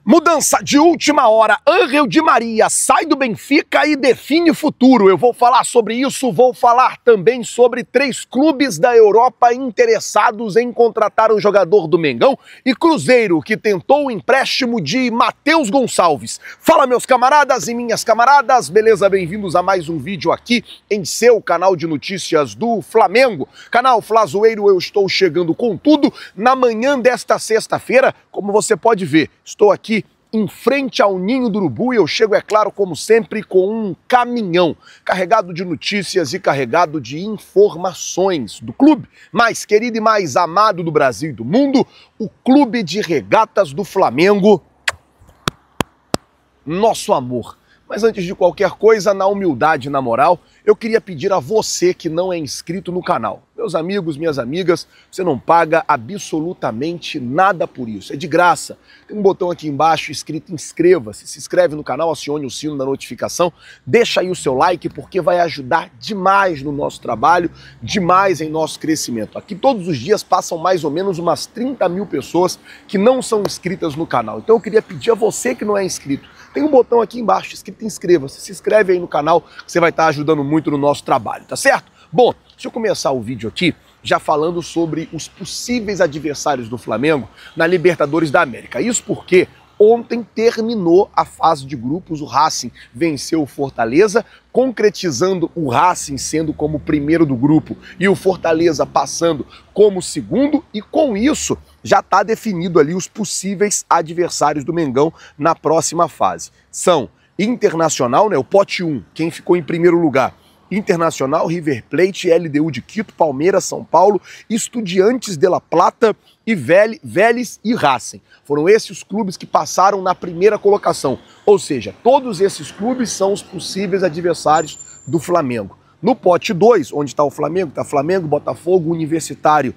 Mudança de última hora, Ángel Di Maria sai do Benfica e define futuro. Eu vou falar sobre isso, vou falar também sobre 3 clubes da Europa interessados em contratar o jogador do Mengão e Cruzeiro, que tentou o empréstimo de Matheus Gonçalves. Fala, meus camaradas e minhas camaradas, beleza? Bem-vindos a mais um vídeo aqui em seu canal de notícias do Flamengo. Canal Flazoeiro, eu estou chegando com tudo na manhã desta sexta-feira. Como você pode ver, estou aqui em frente ao Ninho do Urubu e eu chego, é claro, como sempre, com um caminhão carregado de notícias e carregado de informações do clube mais querido e mais amado do Brasil e do mundo, o Clube de Regatas do Flamengo, nosso amor. Mas antes de qualquer coisa, na humildade e na moral, eu queria pedir a você que não é inscrito no canal. Meus amigos, minhas amigas, você não paga absolutamente nada por isso, é de graça. Tem um botão aqui embaixo escrito inscreva-se, se inscreve no canal, acione o sino da notificação, deixa aí o seu like porque vai ajudar demais no nosso trabalho, demais em nosso crescimento. Aqui todos os dias passam mais ou menos umas 30 mil pessoas que não são inscritas no canal. Então eu queria pedir a você que não é inscrito, tem um botão aqui embaixo escrito inscreva-se, se inscreve aí no canal que você vai estar ajudando muito no nosso trabalho, tá certo? Bom, deixa eu começar o vídeo aqui já falando sobre os possíveis adversários do Flamengo na Libertadores da América. Isso porque ontem terminou a fase de grupos, o Racing venceu o Fortaleza, concretizando o Racing sendo como primeiro do grupo e o Fortaleza passando como segundo, e com isso já está definido ali os possíveis adversários do Mengão na próxima fase. São Internacional, né, o pote 1, quem ficou em primeiro lugar, Internacional, River Plate, LDU de Quito, Palmeiras, São Paulo, Estudiantes de La Plata e Vélez e Racing. Foram esses os clubes que passaram na primeira colocação. Ou seja, todos esses clubes são os possíveis adversários do Flamengo. No pote 2, onde está o Flamengo, está Flamengo, Botafogo, Universitário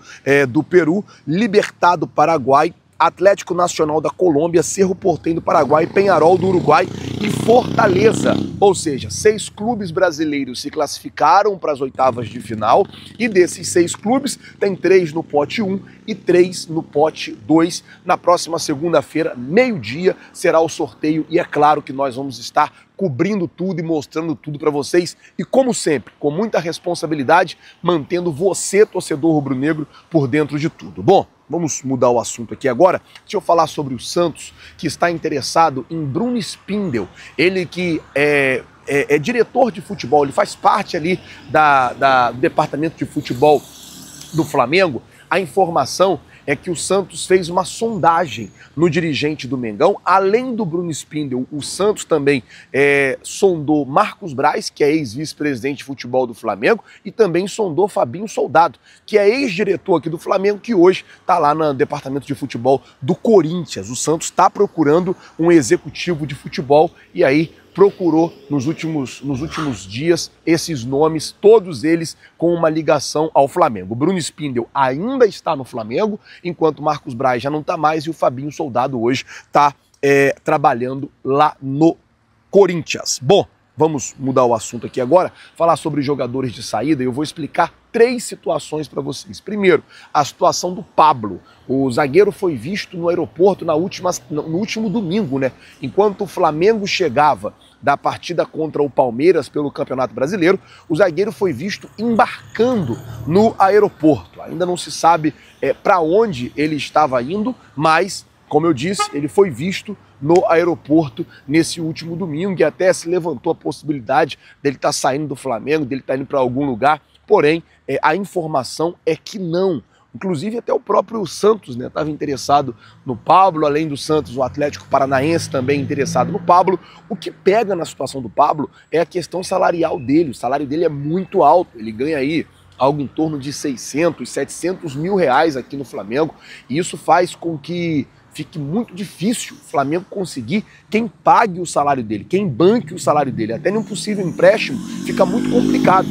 do Peru, Libertad do Paraguai, Atlético Nacional da Colômbia, Cerro Porteño do Paraguai, Peñarol do Uruguai e Fortaleza. Ou seja, 6 clubes brasileiros se classificaram para as oitavas de final e desses 6 clubes tem 3 no pote 1 e 3 no pote 2. Na próxima segunda-feira, meio-dia, será o sorteio e é claro que nós vamos estar cobrindo tudo e mostrando tudo para vocês e, como sempre, com muita responsabilidade, mantendo você, torcedor rubro-negro, por dentro de tudo. Bom, vamos mudar o assunto aqui agora. Deixa eu falar sobre o Santos, que está interessado em Bruno Spindel. Ele que é diretor de futebol, ele faz parte ali do departamento de futebol do Flamengo. A informação é que o Santos fez uma sondagem no dirigente do Mengão. Além do Bruno Spindel, o Santos também sondou Marcos Braz, que é ex-vice-presidente de futebol do Flamengo, e também sondou Fabinho Soldado, que é ex-diretor aqui do Flamengo, que hoje está lá no departamento de futebol do Corinthians. O Santos está procurando um executivo de futebol e aí procurou nos últimos dias esses nomes, todos eles com uma ligação ao Flamengo. O Bruno Spindel ainda está no Flamengo, enquanto o Marcos Braz já não está mais e o Fabinho Soldado hoje está trabalhando lá no Corinthians. Bom, vamos mudar o assunto aqui agora, falar sobre jogadores de saída e eu vou explicar 3 situações para vocês. Primeiro, a situação do Pablo. O zagueiro foi visto no aeroporto no último domingo, né? Enquanto o Flamengo chegava da partida contra o Palmeiras pelo Campeonato Brasileiro, o zagueiro foi visto embarcando no aeroporto. Ainda não se sabe para onde ele estava indo, mas, como eu disse, ele foi visto no aeroporto nesse último domingo e até se levantou a possibilidade dele estar saindo do Flamengo, dele estar indo para algum lugar, porém, a informação é que não. Inclusive até o próprio Santos estava interessado no Pablo, além do Santos, o Atlético Paranaense também interessado no Pablo. O que pega na situação do Pablo é a questão salarial dele, o salário dele é muito alto, ele ganha aí algo em torno de 600, 700 mil reais aqui no Flamengo, e isso faz com que fique muito difícil o Flamengo conseguir quem pague o salário dele, quem banque o salário dele. Até num possível empréstimo fica muito complicado.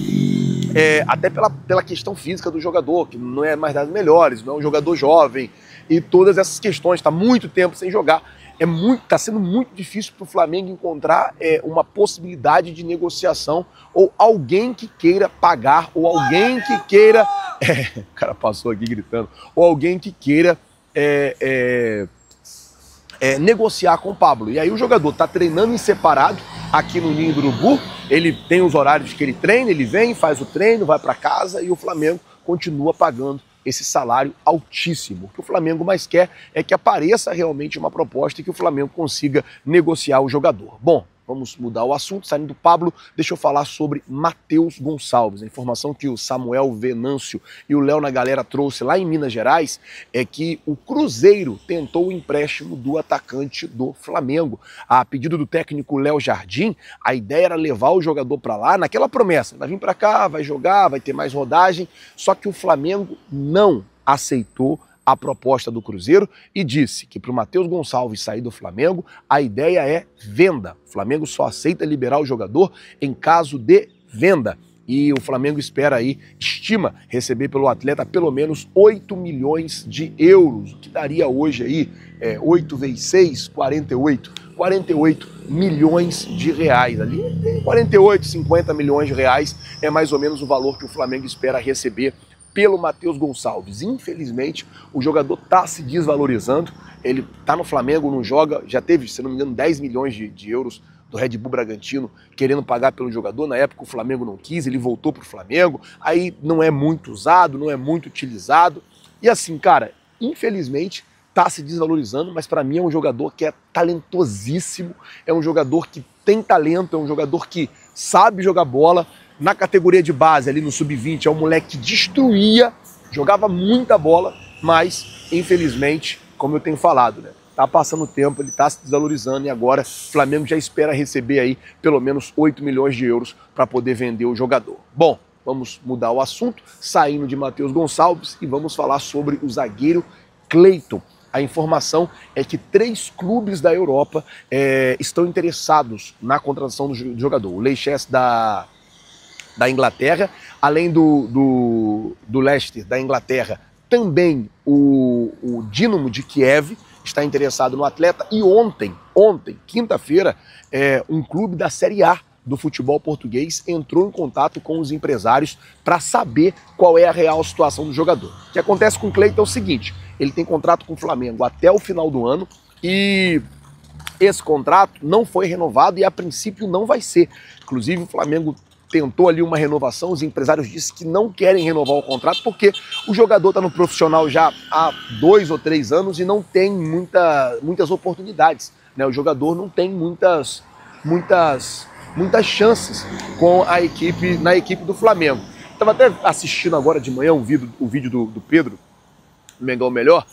Até pela questão física do jogador, que não é mais das melhores, não é um jogador jovem, e todas essas questões, está muito tempo sem jogar. Está sendo muito difícil para o Flamengo encontrar uma possibilidade de negociação ou alguém que queira pagar, ou alguém que queira... o cara passou aqui gritando. Ou alguém que queira negociar com o Pablo. E aí o jogador está treinando em separado aqui no Ninho do Urubu, ele tem os horários que ele treina, ele vem, faz o treino, vai para casa e o Flamengo continua pagando esse salário altíssimo. O que o Flamengo mais quer é que apareça realmente uma proposta e que o Flamengo consiga negociar o jogador. Bom, vamos mudar o assunto, saindo do Pablo, deixa eu falar sobre Matheus Gonçalves. A informação que o Samuel Venâncio e o Léo na Galera trouxe lá em Minas Gerais é que o Cruzeiro tentou o empréstimo do atacante do Flamengo. A pedido do técnico Léo Jardim, a ideia era levar o jogador para lá, naquela promessa, vai vir para cá, vai jogar, vai ter mais rodagem, só que o Flamengo não aceitou a proposta do Cruzeiro e disse que para o Matheus Gonçalves sair do Flamengo, a ideia é venda. O Flamengo só aceita liberar o jogador em caso de venda. E o Flamengo estima receber pelo atleta pelo menos 8 milhões de euros, o que daria hoje aí 8 vezes 6, 48 milhões de reais. Ali 48, 50 milhões de reais é mais ou menos o valor que o Flamengo espera receber pelo Matheus Gonçalves. Infelizmente, o jogador está se desvalorizando, ele está no Flamengo, não joga, já teve, se não me engano, 10 milhões de euros do Red Bull Bragantino querendo pagar pelo jogador, na época o Flamengo não quis, ele voltou para o Flamengo, aí não é muito usado, não é muito utilizado, e assim, cara, infelizmente está se desvalorizando, mas para mim é um jogador que é talentosíssimo, é um jogador que tem talento, é um jogador que sabe jogar bola. Na categoria de base, ali no sub-20, é um moleque que destruía, jogava muita bola, mas, infelizmente, como eu tenho falado, né, tá passando o tempo, ele tá se desvalorizando e agora o Flamengo já espera receber aí pelo menos 8 milhões de euros para poder vender o jogador. Bom, vamos mudar o assunto, saindo de Matheus Gonçalves e vamos falar sobre o zagueiro Cleiton. A informação é que 3 clubes da Europa estão interessados na contratação do jogador. O Leicester da Inglaterra, além do Leicester da Inglaterra, também o Dinamo de Kiev está interessado no atleta. E ontem, quinta-feira, um clube da Série A do futebol português entrou em contato com os empresários para saber qual é a real situação do jogador. O que acontece com o Cleiton é o seguinte, ele tem contrato com o Flamengo até o final do ano e esse contrato não foi renovado e a princípio não vai ser. Inclusive o Flamengo tentou ali uma renovação, os empresários disseram que não querem renovar o contrato porque o jogador está no profissional já há 2 ou 3 anos e não tem muitas oportunidades, né? O jogador não tem muitas chances com na equipe do Flamengo. Estava até assistindo agora de manhã o vídeo do Pedro, do Mengão Melhor,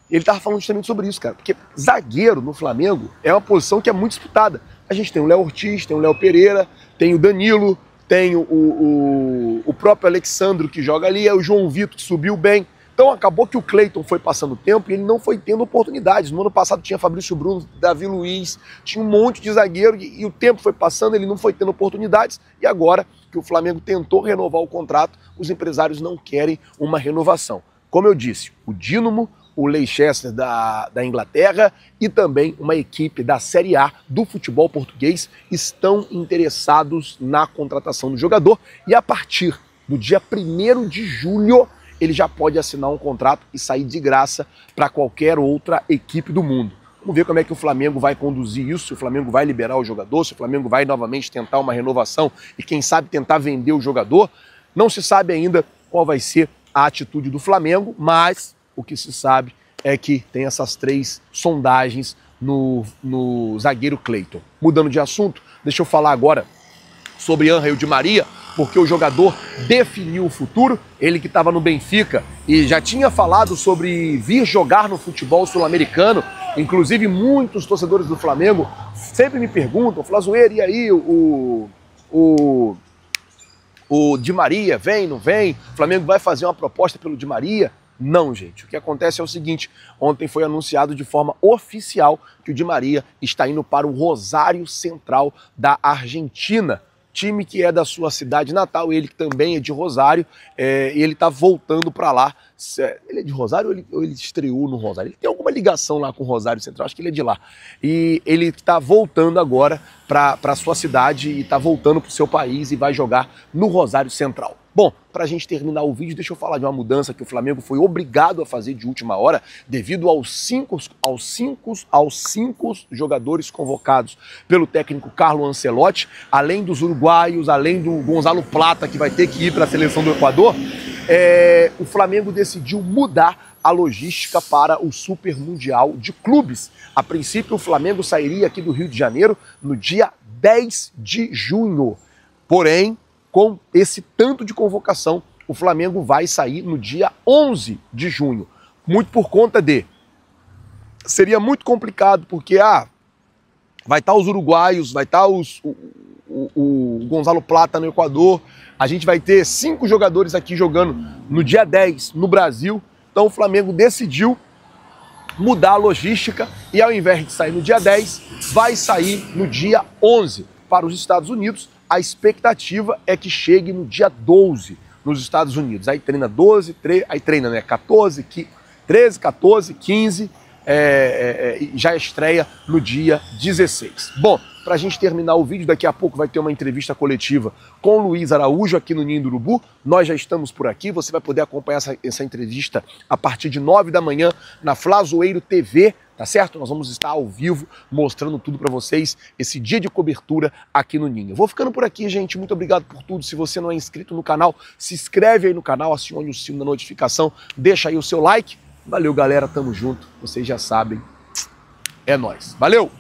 e ele estava falando justamente sobre isso, cara, porque zagueiro no Flamengo é uma posição que é muito disputada. A gente tem o Léo Ortiz, tem o Léo Pereira, tem o Danilo, tem o próprio Alexandro que joga ali, é o João Vitor que subiu bem. Então acabou que o Cleiton foi passando o tempo e ele não foi tendo oportunidades. No ano passado tinha Fabrício Bruno, Davi Luiz, tinha um monte de zagueiro e o tempo foi passando, ele não foi tendo oportunidades. E agora que o Flamengo tentou renovar o contrato, os empresários não querem uma renovação. Como eu disse, o Dinamo, o Leicester da Inglaterra e também uma equipe da Série A do futebol português estão interessados na contratação do jogador e a partir do dia 1º de julho ele já pode assinar um contrato e sair de graça para qualquer outra equipe do mundo. Vamos ver como é que o Flamengo vai conduzir isso, se o Flamengo vai liberar o jogador, se o Flamengo vai novamente tentar uma renovação e quem sabe tentar vender o jogador. Não se sabe ainda qual vai ser a atitude do Flamengo, mas o que se sabe é que tem essas 3 sondagens no zagueiro Cleiton. Mudando de assunto, deixa eu falar agora sobre Ángel Di Maria, porque o jogador definiu o futuro, ele que estava no Benfica e já tinha falado sobre vir jogar no futebol sul-americano, inclusive muitos torcedores do Flamengo sempre me perguntam, Flazoeiro, e aí o Di Maria vem, não vem? O Flamengo vai fazer uma proposta pelo Di Maria? Não, gente. O que acontece é o seguinte, ontem foi anunciado de forma oficial que o Di Maria está indo para o Rosário Central da Argentina, time que é da sua cidade natal, ele que também é de Rosário, e ele está voltando para lá. Ele é de Rosário ou ele estreou no Rosário? Ele tem alguma ligação lá com o Rosário Central, acho que ele é de lá. E ele está voltando agora para a sua cidade e está voltando para o seu país e vai jogar no Rosário Central. Bom, para a gente terminar o vídeo, deixa eu falar de uma mudança que o Flamengo foi obrigado a fazer de última hora devido aos cinco jogadores convocados pelo técnico Carlo Ancelotti, além dos uruguaios, além do Gonzalo Plata, que vai ter que ir para a seleção do Equador. O Flamengo decidiu mudar a logística para o Super Mundial de Clubes. A princípio, o Flamengo sairia aqui do Rio de Janeiro no dia 10 de junho. Porém, com esse tanto de convocação, o Flamengo vai sair no dia 11 de junho. Muito por conta de... Seria muito complicado, porque vai estar os uruguaios, vai estar o Gonzalo Plata no Equador, a gente vai ter 5 jogadores aqui jogando no dia 10 no Brasil. Então o Flamengo decidiu mudar a logística e ao invés de sair no dia 10, vai sair no dia 11 para os Estados Unidos. A expectativa é que chegue no dia 12 nos Estados Unidos. Aí treina 12, aí treina, né, 14, 13, 14, 15, já estreia no dia 16. Bom, para a gente terminar o vídeo, daqui a pouco vai ter uma entrevista coletiva com o Luiz Araújo aqui no Ninho do Urubu. Nós já estamos por aqui, você vai poder acompanhar essa entrevista a partir de 9 da manhã na Flazoeiro TV, tá certo? Nós vamos estar ao vivo mostrando tudo para vocês, esse dia de cobertura aqui no Ninho. Vou ficando por aqui, gente. Muito obrigado por tudo. Se você não é inscrito no canal, se inscreve aí no canal, acione o sino da notificação, deixa aí o seu like. Valeu, galera. Tamo junto. Vocês já sabem. É nóis. Valeu!